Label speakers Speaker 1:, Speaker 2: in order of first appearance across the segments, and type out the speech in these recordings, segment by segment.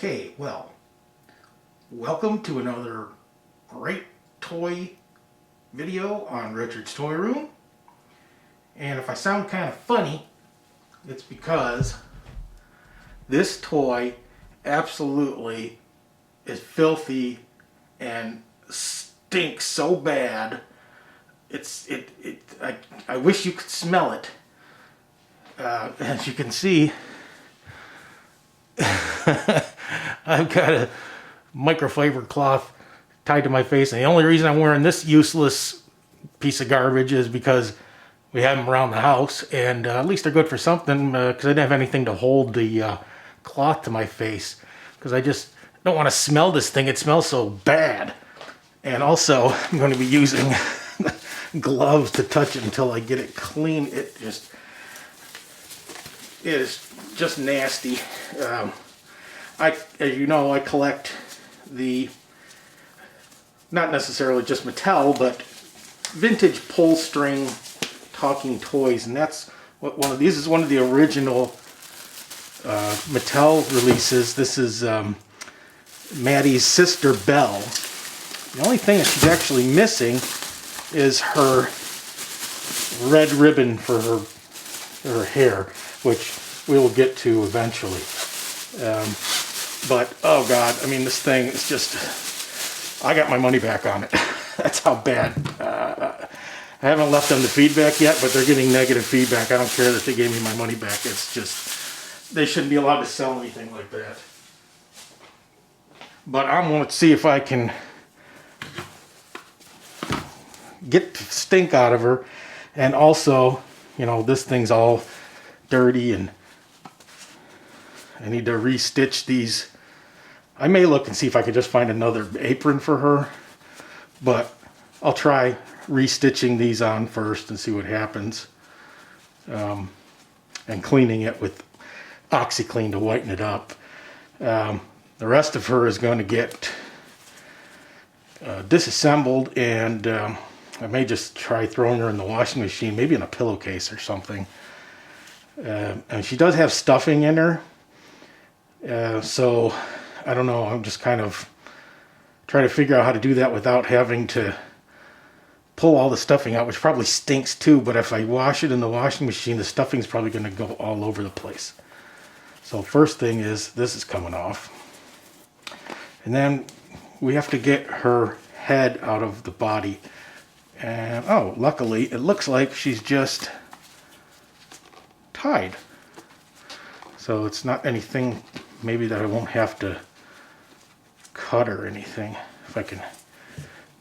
Speaker 1: Okay, well, welcome to another great toy video on Richard's Toy Room. And if I sound kind of funny, it's because this toy absolutely is filthy and stinks so bad. I wish you could smell it. As you can see, I've got a microfiber cloth tied to my face, and the only reason I'm wearing this useless piece of garbage is because we have them around the house, and at least they're good for something, because I didn't have anything to hold the cloth to my face, because I just don't want to smell this thing. It smells so bad. And also, I'm going to be using gloves to touch it until I get it clean. It is just nasty. As you know, I collect the, not necessarily just Mattel, but vintage pull string talking toys, and that's what one of these is. One of the original Mattel releases. This is Maddie's sister Belle. The only thing that she's actually missing is her red ribbon for her hair, which we will get to eventually. But oh god, I mean, this thing is just, I got my money back on it. That's how bad. I haven't left them the feedback yet, but they're getting negative feedback. I don't care that they gave me my money back. It's just, they shouldn't be allowed to sell anything like that. But I'm going to see if I can get the stink out of her. And also, you know, this thing's all dirty, and I need to re-stitch these. I may look and see if I can just find another apron for her, but I'll try re-stitching these on first and see what happens, and cleaning it with OxyClean to whiten it up. The rest of her is going to get disassembled, and I may just try throwing her in the washing machine, maybe in a pillowcase or something. And she does have stuffing in her, so I don't know. I'm just kind of trying to figure out how to do that without having to pull all the stuffing out, which probably stinks too. But if I wash it in the washing machine, the stuffing's probably going to go all over the place. So first thing is, this is coming off. And then we have to get her head out of the body. And oh, luckily, it looks like she's just tied. So it's not anything maybe that I won't have to cut or anything. If I can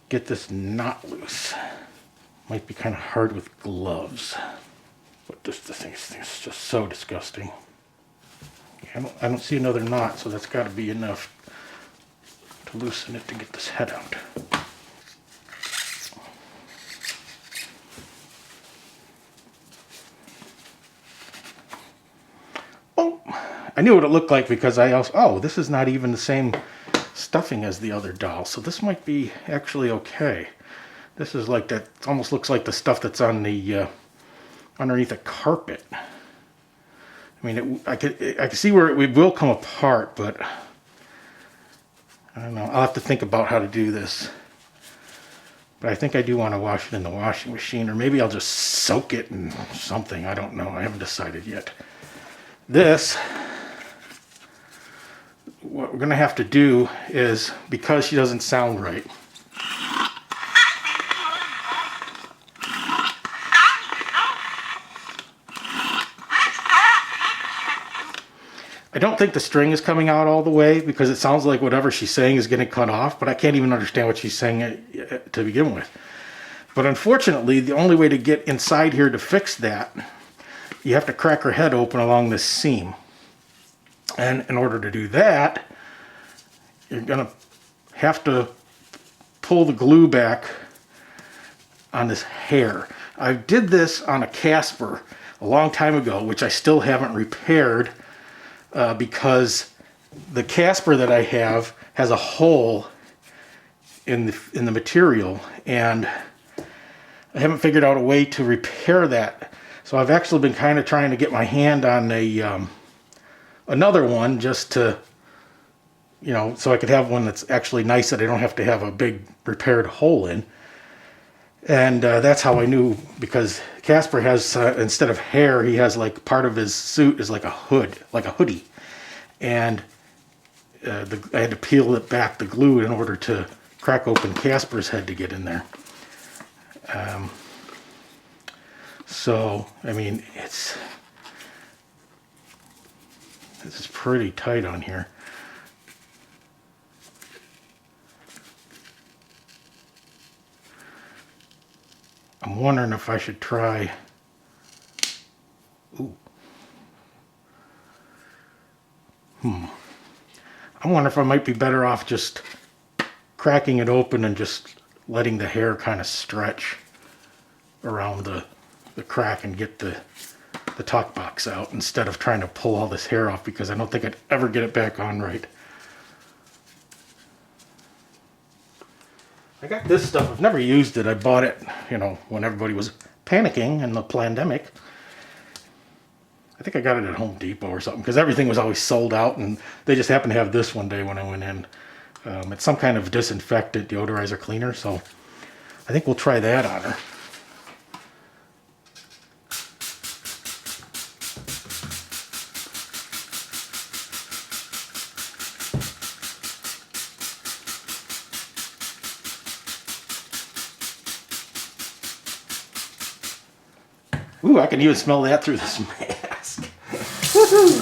Speaker 1: get this knot loose. Might be kind of hard with gloves. But this thing is just so disgusting. I don't see another knot, so that's got to be enough to loosen it to get this head out. Oh, I knew what it looked like because I also, oh, this is not even the same stuffing as the other doll, so this might be actually okay. This is like that, almost looks like the stuff that's on the underneath the carpet. I mean, I can see where it will come apart, but I don't know. I'll have to think about how to do this. But I think I do want to wash it in the washing machine, or maybe I'll just soak it in something. I don't know. I haven't decided yet. This, what we're going to have to do is, because she doesn't sound right, I don't think the string is coming out all the way, because it sounds like whatever she's saying is getting cut off, but I can't even understand what she's saying to begin with. But unfortunately, the only way to get inside here to fix that, you have to crack her head open along this seam. And in order to do that, you're going to have to pull the glue back on this hair. I did this on a Casper a long time ago, which I still haven't repaired, because the Casper that I have has a hole in the material, and I haven't figured out a way to repair that. So I've actually been kind of trying to get my hand on a another one just to you know, so I could have one that's actually nice that I don't have to have a big repaired hole in. And that's how I knew, because Casper has, instead of hair, he has like part of his suit is like a hood, like a hoodie. And I had to peel it back, the glue, in order to crack open Casper's head to get in there. So, I mean, this is pretty tight on here. I'm wondering if I should try, ooh. I wonder if I might be better off just cracking it open and just letting the hair kind of stretch around the crack and get the talk box out, instead of trying to pull all this hair off, because I don't think I'd ever get it back on right. I got this stuff. I've never used it. I bought it, you know, when everybody was panicking in the pandemic. I think I got it at Home Depot or something, because everything was always sold out, and they just happened to have this one day when I went in. It's some kind of disinfectant deodorizer cleaner, so I think we'll try that on her. Ooh, I can even smell that through this mask. Woohoo!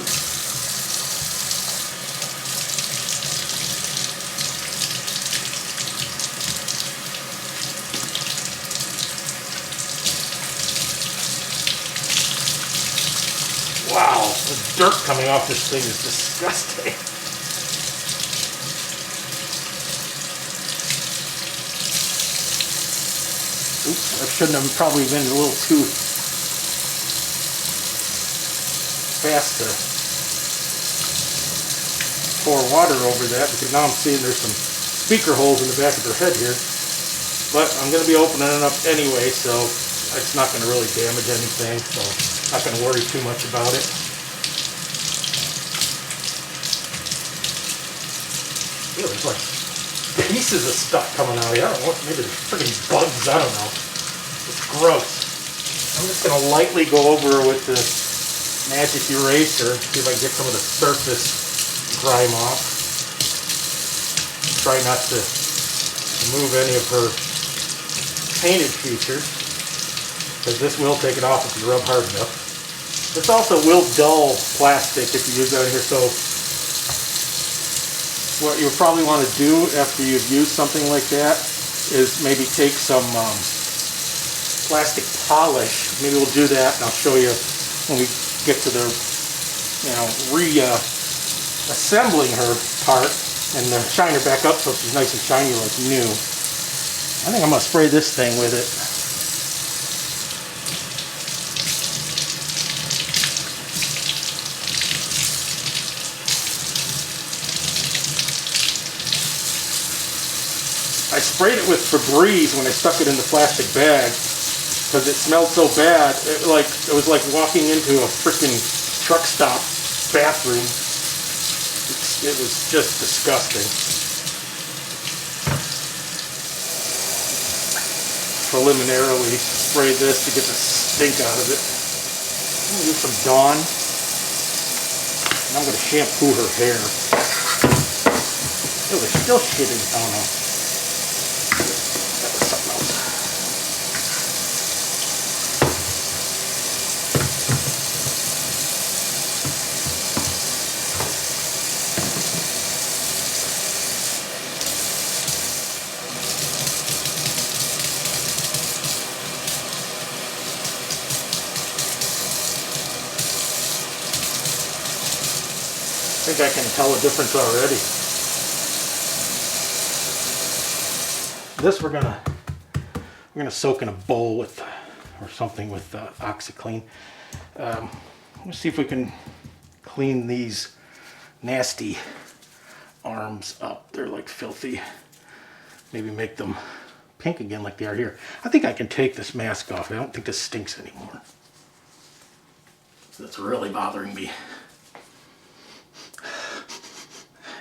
Speaker 1: Wow, the dirt coming off this thing is disgusting. Oops, I shouldn't have probably been a little too fast to pour water over that, because now I'm seeing there's some speaker holes in the back of their head here. But I'm going to be opening it up anyway, so it's not going to really damage anything, so I'm not going to worry too much about it. Ew, there's like pieces of stuff coming out here. I don't know, maybe there's freaking bugs, I don't know. It's gross. I'm just going to lightly go over with the magic eraser, see if I can get some of the surface grime off. Try not to remove any of her painted features, because this will take it off if you rub hard enough. This also will dull plastic if you use that in here, so what you'll probably want to do after you've used something like that is maybe take some plastic polish. Maybe we'll do that, and I'll show you when we get to the, you know, assembling her part, and shine her back up so she's nice and shiny like new. I think I'm going to spray this thing with it. I sprayed it with Febreze when I stuck it in the plastic bag, because it smelled so bad. It was like walking into a freaking truck stop bathroom. It was just disgusting. Preliminarily spray this to get the stink out of it. I'm going to use some Dawn. And I'm going to shampoo her hair. Oh, they're still shitting. Oh no. That was something else. I think I can tell a difference already. This we're gonna soak in a bowl with, or something with OxiClean. Let's see if we can clean these nasty arms up. They're like filthy. Maybe make them pink again like they are here. I think I can take this mask off. I don't think this stinks anymore. That's really bothering me.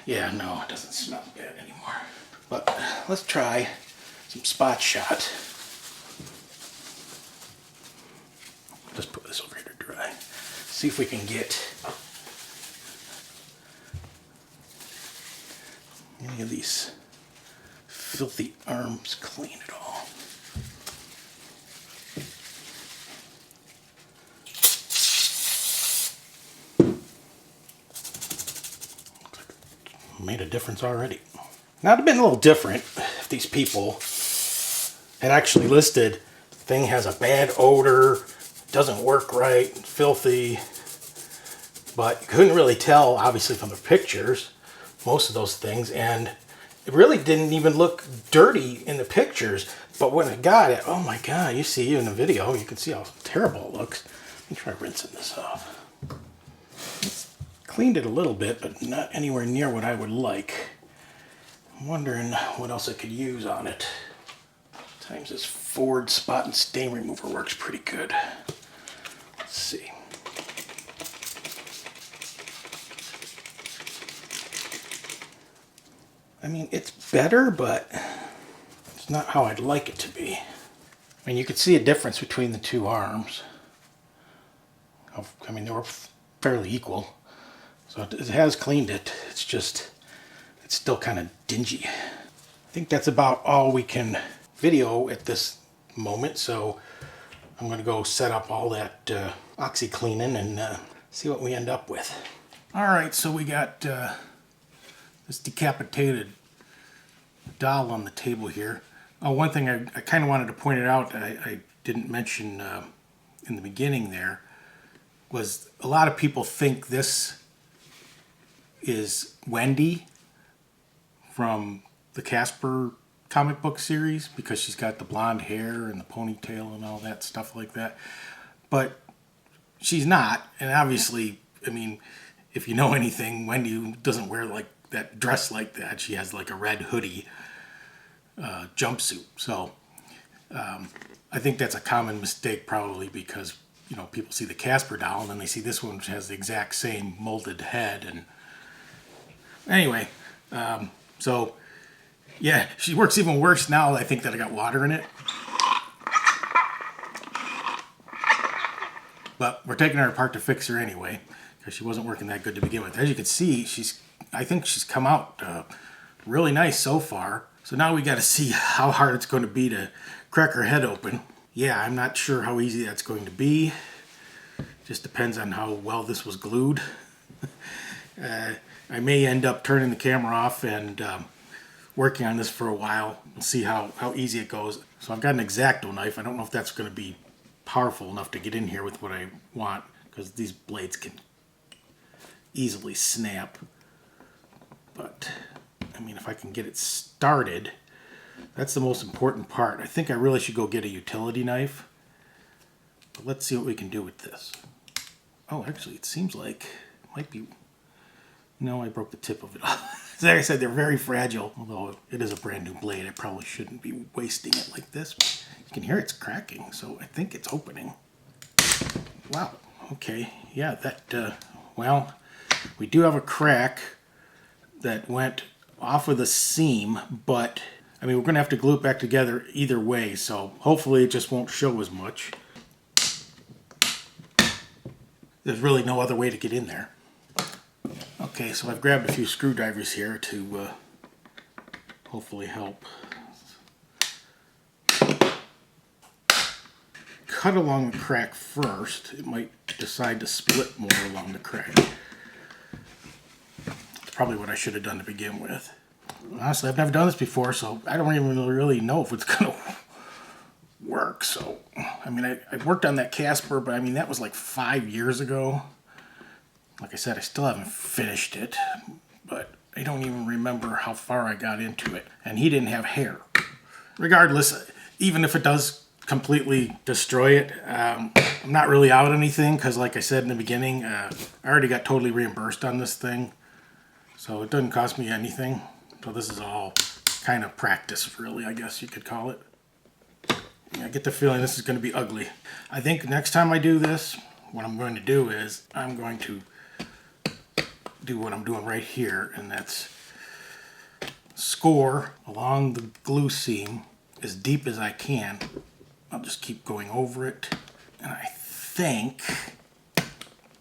Speaker 1: Yeah, no, it doesn't smell bad anymore. But let's try some Spot Shot. Just put this over here to dry. See if we can get any of these filthy arms clean at all. Made a difference already. Now it'd have been a little different if these people had actually listed the thing has a bad odor, doesn't work right, filthy, but you couldn't really tell obviously from the pictures most of those things, and it really didn't even look dirty in the pictures, but when I got it, oh my god, you see in the video, you can see how terrible it looks. Let me try rinsing this off. Cleaned it a little bit, but not anywhere near what I would like. I'm wondering what else I could use on it. Sometimes this Ford spot and stain remover works pretty good. Let's see. I mean, it's better, but it's not how I'd like it to be. I mean, you could see a difference between the two arms. I mean, they were fairly equal. So it has cleaned it. It's just, it's still kind of dingy. I think that's about all we can video at this moment. So I'm going to go set up all that OxyCleaning and see what we end up with. All right, so we got this decapitated doll on the table here. Oh, one thing I kind of wanted to point it out, I didn't mention in the beginning there, was a lot of people think this is Wendy from the Casper comic book series because she's got the blonde hair and the ponytail and all that stuff like that. But she's not, and obviously, I mean, if you know anything, Wendy doesn't wear like that dress like that. She has like a red hoodie jumpsuit. So I think that's a common mistake probably because, you know, people see the Casper doll and then they see this one which has the exact same molded head. And anyway, so yeah, she works even worse now. I think that I got water in it. But we're taking her apart to fix her anyway because she wasn't working that good to begin with. As you can see, I think she's come out really nice so far. So now we got to see how hard it's going to be to crack her head open. Yeah, I'm not sure how easy that's going to be. Just depends on how well this was glued. I may end up turning the camera off and working on this for a while and see how easy it goes. So I've got an X-Acto knife. I don't know if that's going to be powerful enough to get in here with what I want because these blades can easily snap. But I mean, if I can get it started, that's the most important part. I think I really should go get a utility knife. But let's see what we can do with this. Oh, actually, it seems like it might be... No, I broke the tip of it off. Like I said, they're very fragile. Although it is a brand new blade, I probably shouldn't be wasting it like this. But you can hear it's cracking, so I think it's opening. Wow. Okay. Yeah, that... well, we do have a crack that went off of the seam, but I mean, we're going to have to glue it back together either way, so hopefully it just won't show as much. There's really no other way to get in there. Okay, so I've grabbed a few screwdrivers here to hopefully help. Cut along the crack first. It might decide to split more along the crack. That's probably what I should have done to begin with. Honestly, I've never done this before, so I don't even really know if it's going to work. So, I mean, I worked on that Casper, but I mean, that was like 5 years ago. Like I said, I still haven't finished it, but I don't even remember how far I got into it. And he didn't have hair. Regardless, even if it does completely destroy it, I'm not really out anything because, like I said in the beginning, I already got totally reimbursed on this thing. So it doesn't cost me anything. So this is all kind of practice, really, I guess you could call it. Yeah, I get the feeling this is going to be ugly. I think next time I do this, what I'm going to do is I'm going to do what I'm doing right here, and that's score along the glue seam as deep as I can. I'll just keep going over it, and I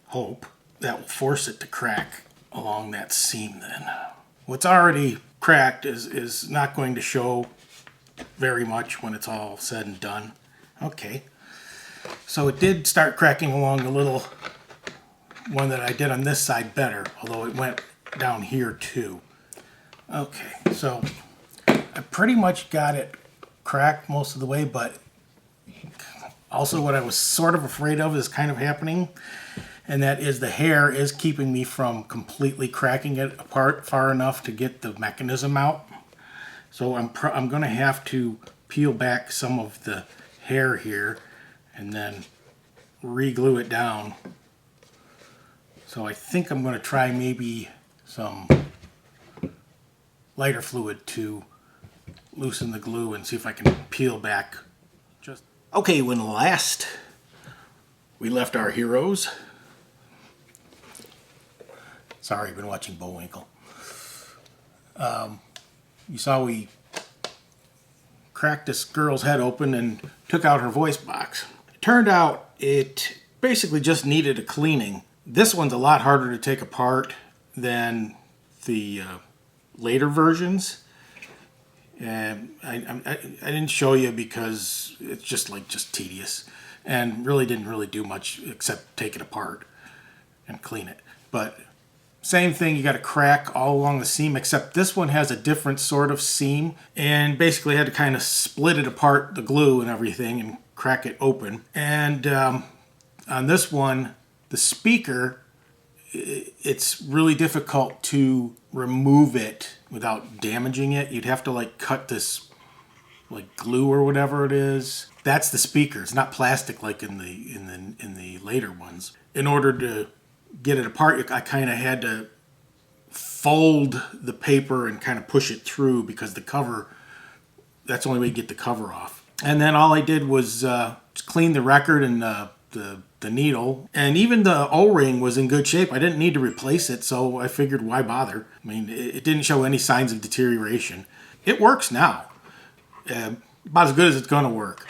Speaker 1: hope that will force it to crack along that seam then. What's already cracked is not going to show very much when it's all said and done. Okay, so it did start cracking along the little one that I did on this side better, although it went down here too. Okay, so I pretty much got it cracked most of the way, but also what I was sort of afraid of is kind of happening, and that is the hair is keeping me from completely cracking it apart far enough to get the mechanism out. So I'm going to have to peel back some of the hair here and then re-glue it down. So I think I'm going to try maybe some lighter fluid to loosen the glue and see if I can peel back. Okay, when last we left our heroes, sorry, I've been watching Bullwinkle. You saw we cracked this girl's head open and took out her voice box. It turned out it basically just needed a cleaning. This one's a lot harder to take apart than the later versions. And I didn't show you because it's just tedious, and really didn't do much except take it apart and clean it. But same thing, you got to crack all along the seam, except this one has a different sort of seam, and basically had to kind of split it apart, the glue and everything, and crack it open. And on this one, the speaker, it's really difficult to remove it without damaging it. You'd have to like cut this like glue or whatever it is. That's the speaker. It's not plastic like in the later ones. In order to get it apart, I kind of had to fold the paper and kind of push it through, because the cover, that's the only way to get the cover off. And then all I did was just clean the record and the needle, and even the O-ring was in good shape. I didn't need to replace it, so I figured why bother. I mean, it didn't show any signs of deterioration. It works now, about as good as it's going to work.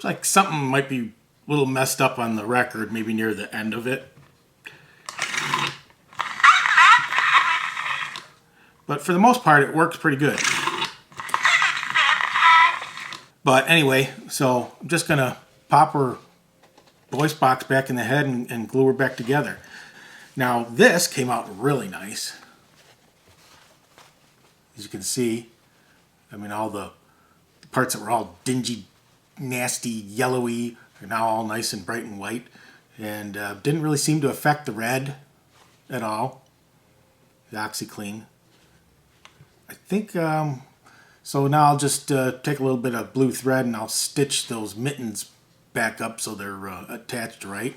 Speaker 1: Seems like something might be a little messed up on the record, maybe near the end of it. But for the most part, it works pretty good. But anyway, so I'm just going to pop her voice box back in the head and glue her back together. Now, this came out really nice. As you can see, I mean, all the parts that were all dingy, nasty, yellowy, are now all nice and bright and white, and didn't really seem to affect the red at all, the OxyClean. I think, so now I'll just take a little bit of blue thread and I'll stitch those mittens back up so they're attached right,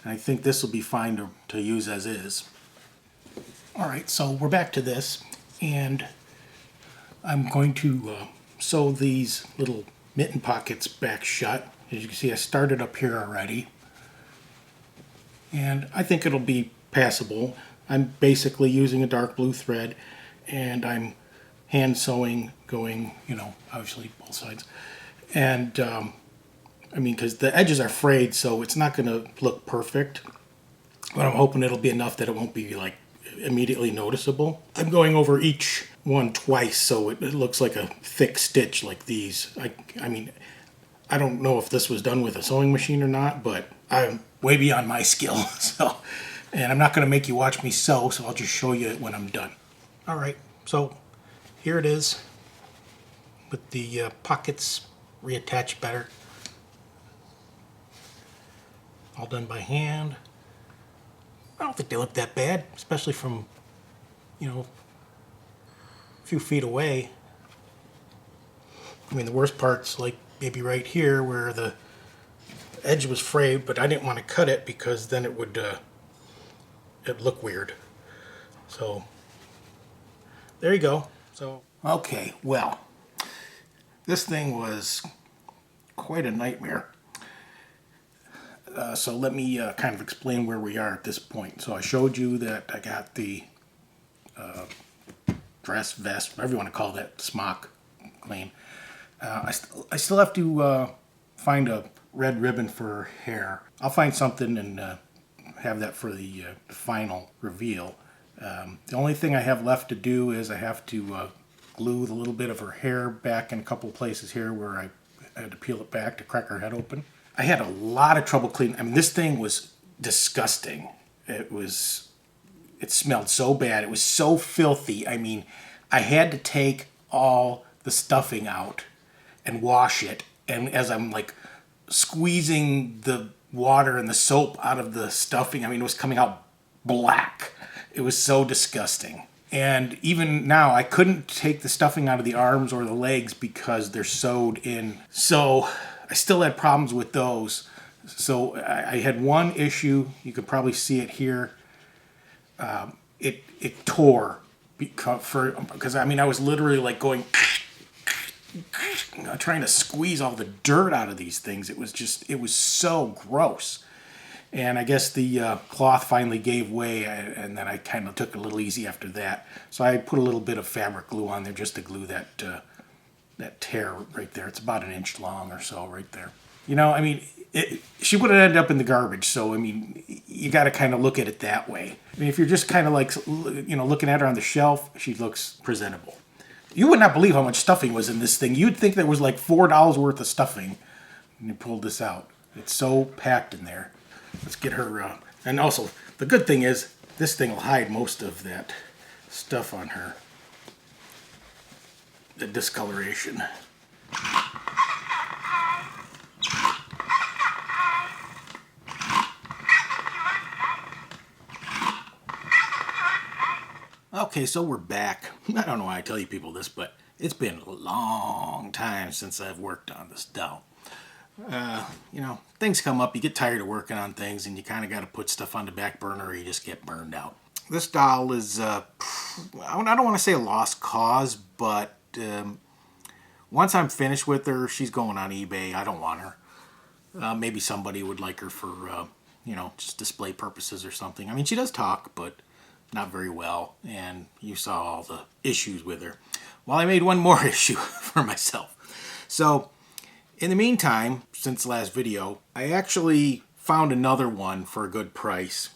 Speaker 1: and I think this will be fine to use as is. Alright, so we're back to this, and I'm going to sew these little mitten pockets back shut. As you can see, I started up here already, and I think it'll be passable. I'm basically using a dark blue thread, and I'm hand sewing, going, obviously both sides. And I mean, because the edges are frayed, so it's not going to look perfect, but I'm hoping it'll be enough that it won't be like immediately noticeable. I'm going over each one twice, so it looks like a thick stitch like these. I mean, I don't know if this was done with a sewing machine or not, but I'm way beyond my skill. And I'm not going to make you watch me sew, so I'll just show you when I'm done. Alright, so here it is with the pockets reattached better. All done by hand. I don't think they look that bad, especially from, a few feet away. I mean, the worst part's like maybe right here where the edge was frayed, but I didn't want to cut it because then it would it'd look weird. So there you go. So okay, well, This thing was quite a nightmare. So let me kind of explain where we are at this point. So I showed you that I got the dress, vest, whatever you want to call that, smock clean. I still have to find a red ribbon for her hair. I'll find something and have that for the final reveal. The only thing I have left to do is I have to glue the little bit of her hair back in a couple places here where I had to peel it back to crack her head open. I had a lot of trouble cleaning. I mean, this thing was disgusting. It smelled so bad. It was so filthy. I mean, I had to take all the stuffing out and wash it. And as I'm like squeezing the water and the soap out of the stuffing, I mean, it was coming out black. It was so disgusting. And even now, I couldn't take the stuffing out of the arms or the legs because they're sewed in. So I still had problems with those. So I had one issue. You could probably see it here. It tore because I mean I was literally like going trying to squeeze all the dirt out of these things. It was so gross. And I guess the cloth finally gave way, and then I kind of took it a little easy after that. So I put a little bit of fabric glue on there just to glue that tear right there. It's about 1 inch long or so right there. You know, I mean, she would have ended up in the garbage. So, I mean, you got to kind of look at it that way. I mean, if you're just kind of like, you know, looking at her on the shelf, she looks presentable. You would not believe how much stuffing was in this thing. You'd think there was like $4 worth of stuffing when you pulled this out. It's so packed in there. Let's get her, and also, the good thing is, this thing will hide most of that stuff on her. The discoloration. Okay, so we're back. I don't know why I tell you people this, but it's been a long time since I've worked on this doll. You know, things come up, you get tired of working on things, and you kind of got to put stuff on the back burner or you just get burned out. This doll is, I don't want to say a lost cause, but once I'm finished with her, she's going on eBay. I don't want her. Maybe somebody would like her for, you know, just display purposes or something. I mean, she does talk, but not very well, and you saw all the issues with her. Well, I made one more issue for myself. So, in the meantime, since the last video, I actually found another one for a good price.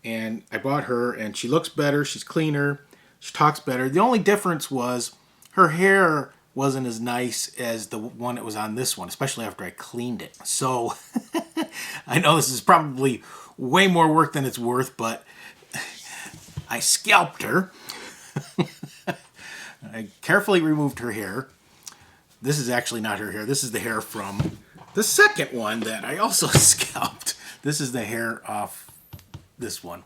Speaker 1: And I bought her, and she looks better, she's cleaner, she talks better. The only difference was her hair wasn't as nice as the one that was on this one, especially after I cleaned it. So, I know this is probably way more work than it's worth, but I scalped her. I carefully removed her hair. This is actually not her hair. This is the hair from the second one that I also scalped. This is the hair off this one.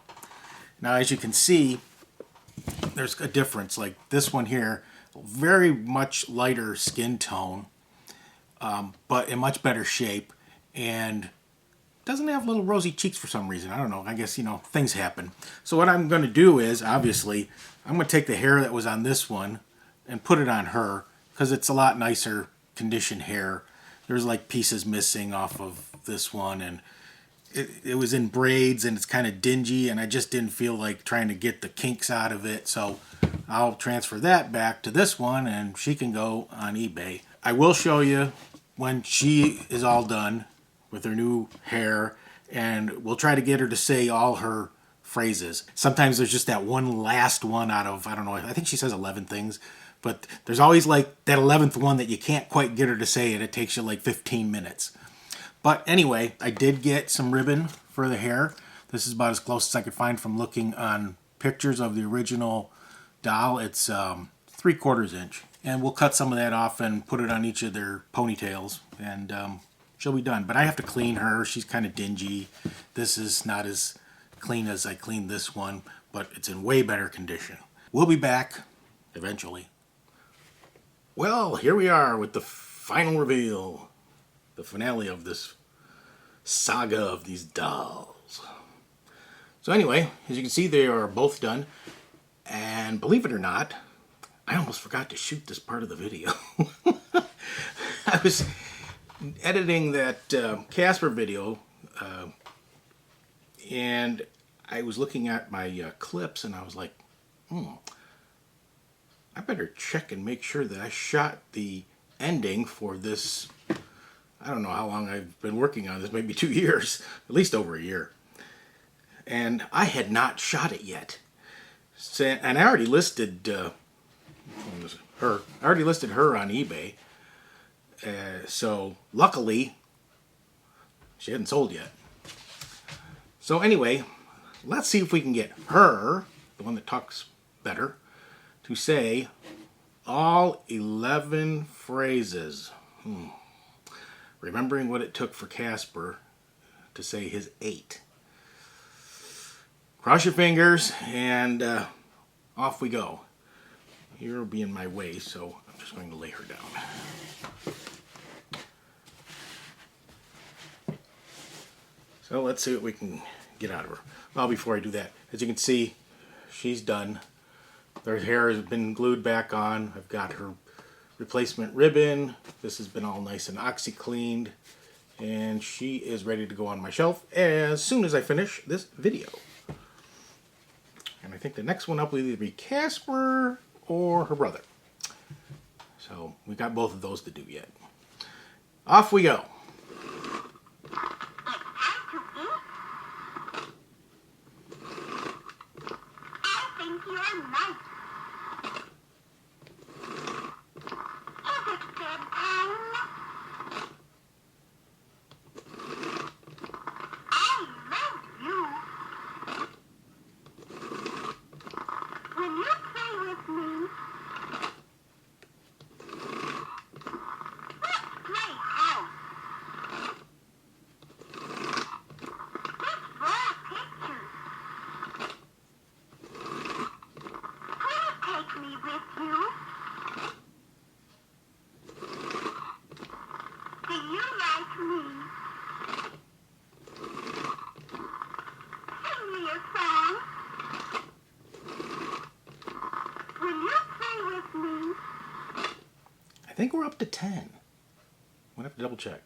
Speaker 1: Now, as you can see, there's a difference. Like this one here, very much lighter skin tone, but in much better shape, and doesn't have little rosy cheeks for some reason. I don't know. I guess, you know, things happen. So what I'm going to do is, obviously, I'm going to take the hair that was on this one and put it on her, because it's a lot nicer conditioned hair. There's like pieces missing off of this one, and it was in braids, and it's kind of dingy, and I just didn't feel like trying to get the kinks out of it. So I'll transfer that back to this one, and she can go on eBay. I will show you when she is all done with her new hair, and we'll try to get her to say all her phrases. Sometimes there's just that one last one out of, I don't know, I think she says 11 things. But there's always like that 11th one that you can't quite get her to say, and it takes you like 15 minutes. But anyway, I did get some ribbon for the hair. This is about as close as I could find from looking on pictures of the original doll. It's 3/4 inch. And we'll cut some of that off and put it on each of their ponytails, and she'll be done. But I have to clean her. She's kind of dingy. This is not as clean as I cleaned this one, but it's in way better condition. We'll be back eventually. Well, here we are with the final reveal, the finale of this saga of these dolls. So anyway, as you can see, they are both done. And believe it or not, I almost forgot to shoot this part of the video.
Speaker 2: I was editing that Casper video, and I was looking at my clips, and I was like, I better check and make sure that I shot the ending for this. I don't know how long I've been working on this, maybe 2 years, at least over a year. And I had not shot it yet. And I already listed her. I already listed her on eBay. So luckily, she hadn't sold yet. So anyway, let's see if we can get her, the one that talks better, to say all 11 phrases. Remembering what it took for Casper to say his 8. Cross your fingers, and off we go. You'll be in my way, so I'm just going to lay her down. So let's see what we can get out of her. Well, before I do that, as you can see, she's done. Her hair has been glued back on. I've got her replacement ribbon. This has been all nice and OxyCleaned. And she is ready to go on my shelf as soon as I finish this video. And I think the next one up will either be Casper or her brother. So we got both of those to do yet. Off we go. I think we're up to 10. I'm gonna have to double check.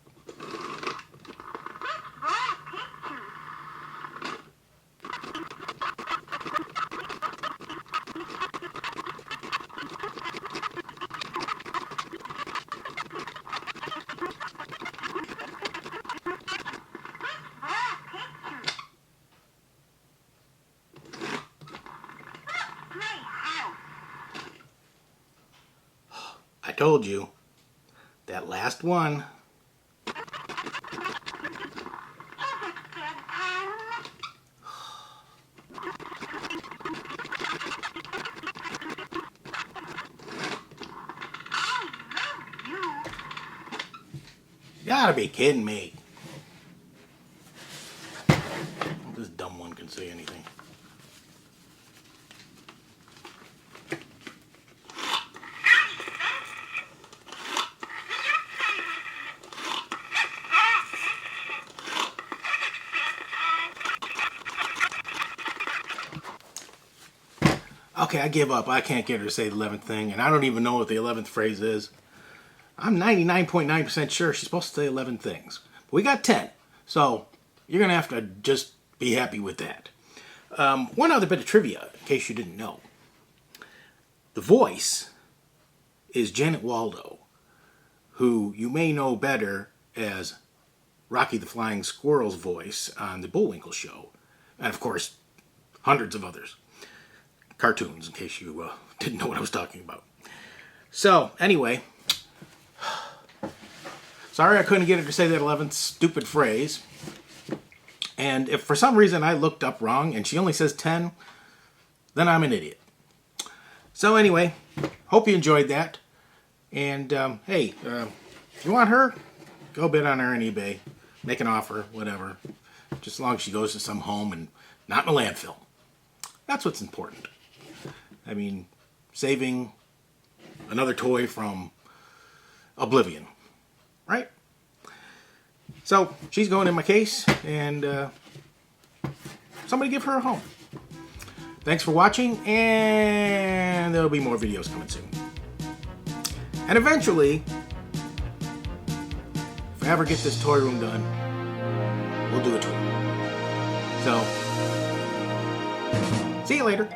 Speaker 2: I told you, that last one. You gotta be kidding me. This dumb one can say anything. Okay, I give up. I can't get her to say the 11th thing, and I don't even know what the 11th phrase is. I'm 99.9% sure she's supposed to say 11 things. But we got 10, so you're going to have to just be happy with that. One other bit of trivia, in case you didn't know. The voice is Janet Waldo, who you may know better as Rocky the Flying Squirrel's voice on the Bullwinkle Show. And, of course, hundreds of others. Cartoons, in case you didn't know what I was talking about. So, anyway, sorry I couldn't get her to say that 11th stupid phrase. And if for some reason I looked up wrong and she only says 10, then I'm an idiot. So anyway, hope you enjoyed that. And hey, if you want her, go bid on her on eBay. Make an offer, whatever. Just as long as she goes to some home and not in a landfill. That's what's important. I mean, saving another toy from oblivion, right? So, she's going in my case, and somebody give her a home. Thanks for watching, and there'll be more videos coming soon. And eventually, we ever get this toy room done, we'll do a tour. So, see you later.